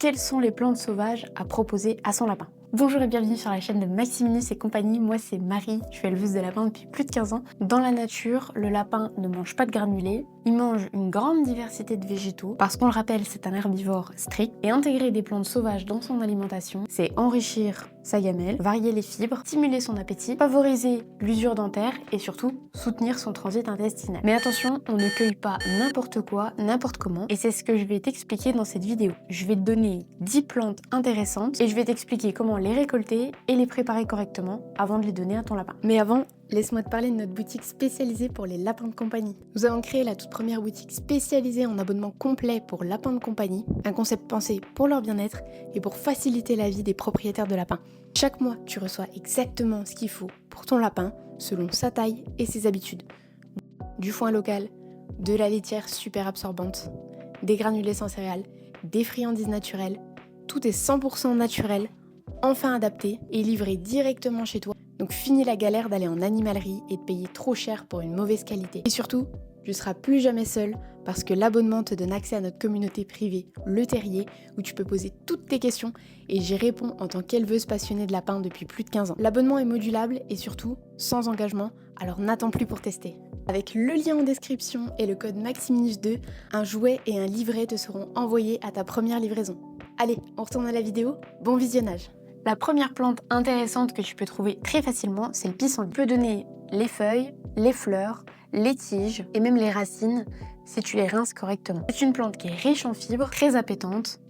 Quelles sont les plantes sauvages à proposer à son lapin? Bonjour et bienvenue sur la chaîne de Maximinus et compagnie, moi c'est Marie, je suis éleveuse de lapins depuis plus de 15 ans. Dans la nature, le lapin ne mange pas de granulés, il mange une grande diversité de végétaux, parce qu'on le rappelle c'est un herbivore strict, et intégrer des plantes sauvages dans son alimentation, c'est enrichir sa gamelle, varier les fibres, stimuler son appétit, favoriser l'usure dentaire et surtout soutenir son transit intestinal. Mais attention, on ne cueille pas n'importe quoi, n'importe comment, et c'est ce que je vais t'expliquer dans cette vidéo. Je vais te donner 10 plantes intéressantes et je vais t'expliquer comment les récolter et les préparer correctement avant de les donner à ton lapin. Mais avant, laisse-moi te parler de notre boutique spécialisée pour les lapins de compagnie. Nous avons créé la toute première boutique spécialisée en abonnement complet pour lapins de compagnie, un concept pensé pour leur bien-être et pour faciliter la vie des propriétaires de lapins. Chaque mois, tu reçois exactement ce qu'il faut pour ton lapin, selon sa taille et ses habitudes. Du foin local, de la laitière super absorbante, des granulés sans céréales, des friandises naturelles, tout est 100% naturel, enfin adapté et livré directement chez toi. Donc fini la galère d'aller en animalerie et de payer trop cher pour une mauvaise qualité. Et surtout, tu seras plus jamais seul parce que l'abonnement te donne accès à notre communauté privée, Le Terrier, où tu peux poser toutes tes questions et j'y réponds en tant qu'éleveuse passionnée de lapins depuis plus de 15 ans. L'abonnement est modulable et surtout sans engagement, alors n'attends plus pour tester. Avec le lien en description et le code Maximinus2, un jouet et un livret te seront envoyés à ta première livraison. Allez, on retourne à la vidéo, bon visionnage. La première plante intéressante que tu peux trouver très facilement, c'est le pissenlit. Tu peux donner les feuilles, les fleurs, les tiges et même les racines si tu les rinces correctement. C'est une plante qui est riche en fibres, très appétante,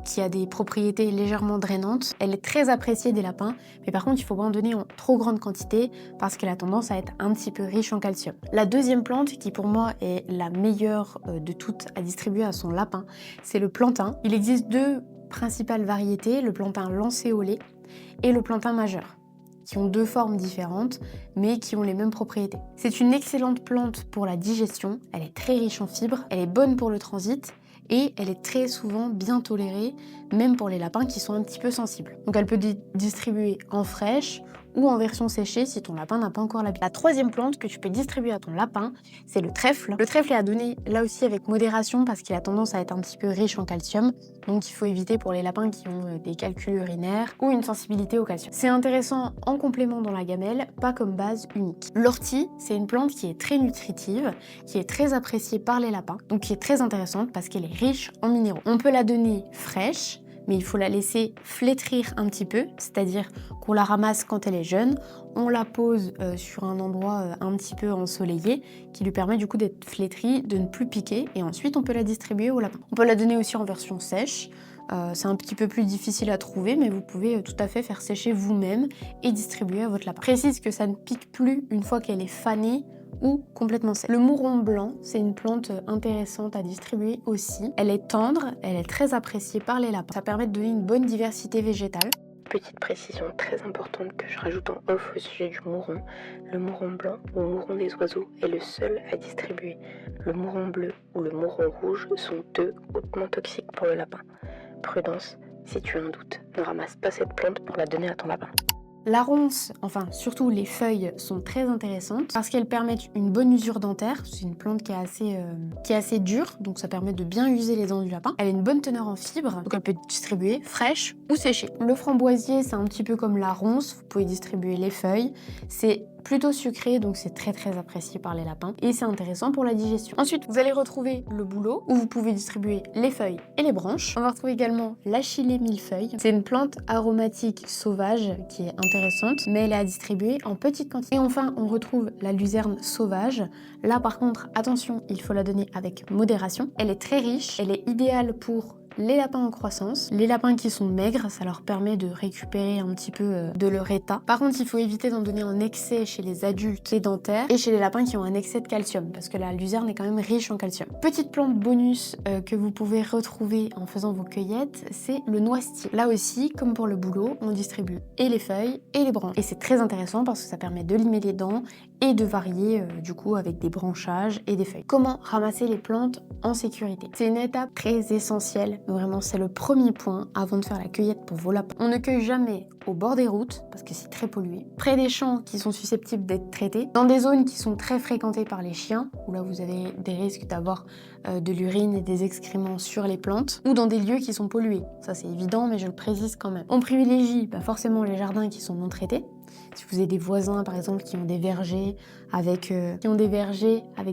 qui a des propriétés légèrement drainantes. Elle est très appréciée des lapins, mais par contre il ne faut pas en donner en trop grande quantité parce qu'elle a tendance à être un petit peu riche en calcium. La deuxième plante qui pour moi est la meilleure de toutes à distribuer à son lapin, c'est le plantain. Il existe deux principales variétés, le plantain lancéolé et le plantain majeur, qui ont deux formes différentes, mais qui ont les mêmes propriétés. C'est une excellente plante pour la digestion, elle est très riche en fibres, elle est bonne pour le transit, et elle est très souvent bien tolérée, même pour les lapins qui sont un petit peu sensibles. Donc elle peut être distribuée en fraîche ou en version séchée si ton lapin n'a pas encore l'habitude. La troisième plante que tu peux distribuer à ton lapin, c'est le trèfle. Le trèfle est à donner là aussi avec modération parce qu'il a tendance à être un petit peu riche en calcium, donc il faut éviter pour les lapins qui ont des calculs urinaires ou une sensibilité au calcium. C'est intéressant en complément dans la gamelle, pas comme base unique. L'ortie, c'est une plante qui est très nutritive, qui est très appréciée par les lapins, donc qui est très intéressante parce qu'elle est riche en minéraux. On peut la donner fraîche, mais il faut la laisser flétrir un petit peu, c'est-à-dire qu'on la ramasse quand elle est jeune, on la pose sur un endroit un petit peu ensoleillé qui lui permet du coup d'être flétrie, de ne plus piquer, et ensuite on peut la distribuer au lapin. On peut la donner aussi en version sèche, c'est un petit peu plus difficile à trouver, mais vous pouvez tout à fait faire sécher vous-même et distribuer à votre lapin. Précise que ça ne pique plus une fois qu'elle est fanée ou complètement sèche. Le mouron blanc, c'est une plante intéressante à distribuer aussi. Elle est tendre, elle est très appréciée par les lapins. Ça permet de donner une bonne diversité végétale. Petite précision très importante que je rajoute en off au sujet du mouron. Le mouron blanc ou mouron des oiseaux est le seul à distribuer. Le mouron bleu ou le mouron rouge sont deux hautement toxiques pour le lapin. Prudence, si tu as un doute, ne ramasse pas cette plante pour la donner à ton lapin. La ronce, enfin surtout les feuilles, sont très intéressantes parce qu'elles permettent une bonne usure dentaire. C'est une plante qui est assez dure, donc ça permet de bien user les dents du lapin. Elle a une bonne teneur en fibres, donc elle peut être distribuée fraîche ou séchée. Le framboisier, c'est un petit peu comme la ronce, vous pouvez distribuer les feuilles. C'est plutôt sucré, donc c'est très apprécié par les lapins et c'est intéressant pour la digestion. Ensuite, vous allez retrouver le bouleau où vous pouvez distribuer les feuilles et les branches. On va retrouver également l'achillée millefeuille. C'est une plante aromatique sauvage qui est intéressante, mais elle est à distribuer en petite quantité. Et enfin, on retrouve la luzerne sauvage. Là, par contre, attention, il faut la donner avec modération. Elle est très riche, elle est idéale pour les lapins en croissance, les lapins qui sont maigres, ça leur permet de récupérer un petit peu de leur état. Par contre, il faut éviter d'en donner en excès chez les adultes sédentaires et chez les lapins qui ont un excès de calcium, parce que la luzerne est quand même riche en calcium. Petite plante bonus que vous pouvez retrouver en faisant vos cueillettes, c'est le noisetier. Là aussi, comme pour le bouleau, on distribue et les feuilles et les branches. Et c'est très intéressant parce que ça permet de limer les dents et de varier du coup avec des branchages et des feuilles. Comment ramasser les plantes en sécurité? C'est une étape très essentielle Donc vraiment, c'est le premier point avant de faire la cueillette pour vos lapins. On ne cueille jamais au bord des routes, parce que c'est très pollué, près des champs qui sont susceptibles d'être traités, dans des zones qui sont très fréquentées par les chiens, où là vous avez des risques d'avoir de l'urine et des excréments sur les plantes, ou dans des lieux qui sont pollués. Ça c'est évident, mais je le précise quand même. On privilégie forcément les jardins qui sont non traités. Si vous avez des voisins par exemple qui ont des vergers avec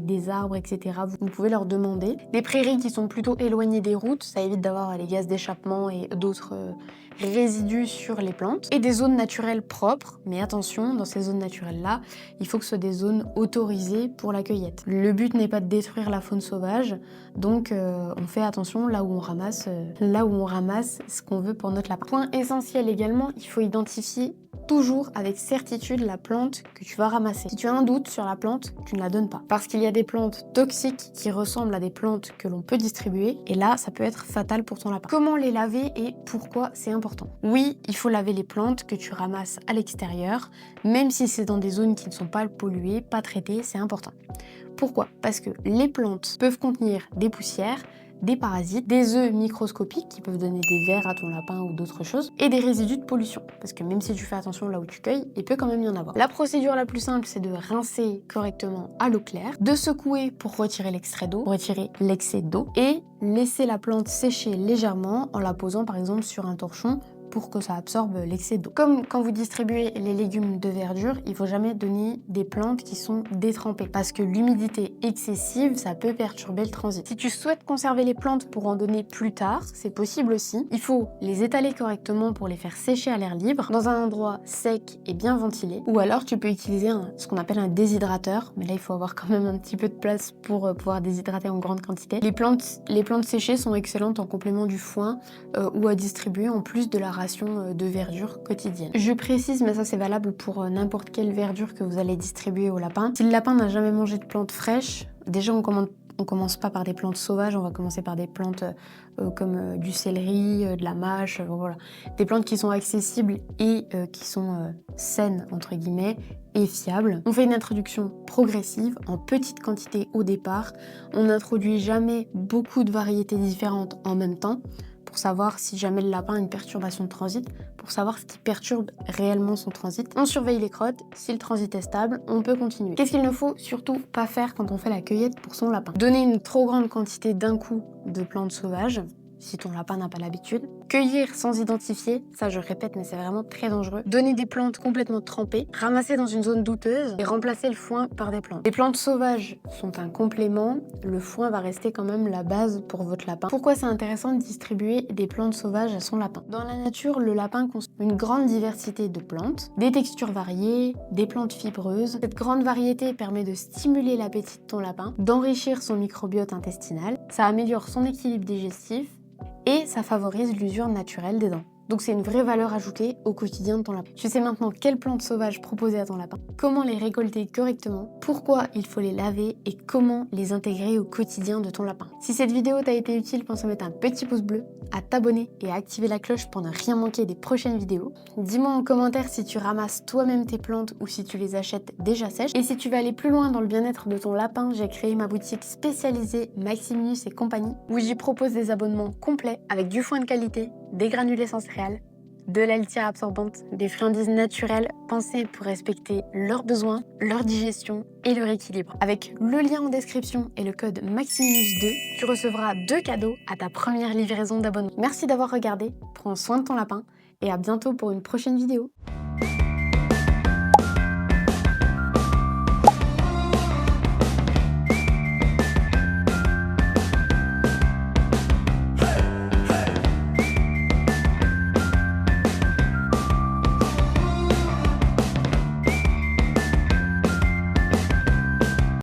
des arbres, etc., vous pouvez leur demander. Les prairies qui sont plutôt éloignées des routes, ça évite d'avoir les gaz d'échappement et d'autres résidus sur les plantes. Et des zones naturelles propres, mais attention, dans ces zones naturelles-là, il faut que ce soit des zones autorisées pour la cueillette. Le but n'est pas de détruire la faune sauvage, donc on fait attention là où on ramasse ce qu'on veut pour notre lapin. Point essentiel également, il faut identifier toujours avec certitude la plante que tu vas ramasser. Si tu as un doute sur la plante, tu ne la donnes pas. Parce qu'il y a des plantes toxiques qui ressemblent à des plantes que l'on peut distribuer, et là, ça peut être fatal pour ton lapin. Comment les laver et pourquoi c'est important? Oui, il faut laver les plantes que tu ramasses à l'extérieur, même si c'est dans des zones qui ne sont pas polluées, pas traitées, c'est important. Pourquoi? Parce que les plantes peuvent contenir des poussières, des parasites, des œufs microscopiques qui peuvent donner des vers à ton lapin ou d'autres choses, et des résidus de pollution. Parce que même si tu fais attention là où tu cueilles, il peut quand même y en avoir. La procédure la plus simple, c'est de rincer correctement à l'eau claire, de secouer pour retirer l'extrait d'eau, pour retirer l'excès d'eau, et laisser la plante sécher légèrement en la posant par exemple sur un torchon pour que ça absorbe l'excès d'eau. Comme quand vous distribuez les légumes de verdure, il faut jamais donner des plantes qui sont détrempées parce que l'humidité excessive, ça peut perturber le transit. Si tu souhaites conserver les plantes pour en donner plus tard, c'est possible aussi. Il faut les étaler correctement pour les faire sécher à l'air libre, dans un endroit sec et bien ventilé. Ou alors tu peux utiliser ce qu'on appelle un déshydrateur, mais là il faut avoir quand même un petit peu de place pour pouvoir déshydrater en grande quantité. Les plantes séchées sont excellentes en complément du foin ou à distribuer en plus de la ration de verdure quotidienne. Je précise, mais ça c'est valable pour n'importe quelle verdure que vous allez distribuer au lapin. Si le lapin n'a jamais mangé de plantes fraîches, déjà on commence pas par des plantes sauvages, on va commencer par des plantes comme du céleri, de la mâche, voilà. Des plantes qui sont accessibles et qui sont saines, entre guillemets, et fiables. On fait une introduction progressive, en petite quantité au départ. On n'introduit jamais beaucoup de variétés différentes en même temps, pour savoir si jamais le lapin a une perturbation de transit, pour savoir ce qui perturbe réellement son transit. On surveille les crottes, si le transit est stable, on peut continuer. Qu'est-ce qu'il ne faut surtout pas faire quand on fait la cueillette pour son lapin? Donner une trop grande quantité d'un coup de plantes sauvages, si ton lapin n'a pas l'habitude. Cueillir sans identifier, ça je répète mais c'est vraiment très dangereux. Donner des plantes complètement trempées, ramasser dans une zone douteuse et remplacer le foin par des plantes. Les plantes sauvages sont un complément, le foin va rester quand même la base pour votre lapin. Pourquoi c'est intéressant de distribuer des plantes sauvages à son lapin? Dans la nature, le lapin consomme une grande diversité de plantes, des textures variées, des plantes fibreuses. Cette grande variété permet de stimuler l'appétit de ton lapin, d'enrichir son microbiote intestinal, ça améliore son équilibre digestif, et ça favorise l'usure naturelle des dents. Donc c'est une vraie valeur ajoutée au quotidien de ton lapin. Tu sais maintenant quelles plantes sauvages proposer à ton lapin, comment les récolter correctement, pourquoi il faut les laver et comment les intégrer au quotidien de ton lapin. Si cette vidéo t'a été utile, pense à mettre un petit pouce bleu, à t'abonner et à activer la cloche pour ne rien manquer des prochaines vidéos. Dis-moi en commentaire si tu ramasses toi-même tes plantes ou si tu les achètes déjà sèches. Et si tu veux aller plus loin dans le bien-être de ton lapin, j'ai créé ma boutique spécialisée Maximinus et compagnie où j'y propose des abonnements complets avec du foin de qualité, des granulés sans céréales, de la litière absorbante, des friandises naturelles pensées pour respecter leurs besoins, leur digestion et leur équilibre. Avec le lien en description et le code Maximinus2, tu recevras 2 cadeaux à ta première livraison d'abonnement. Merci d'avoir regardé, prends soin de ton lapin et à bientôt pour une prochaine vidéo.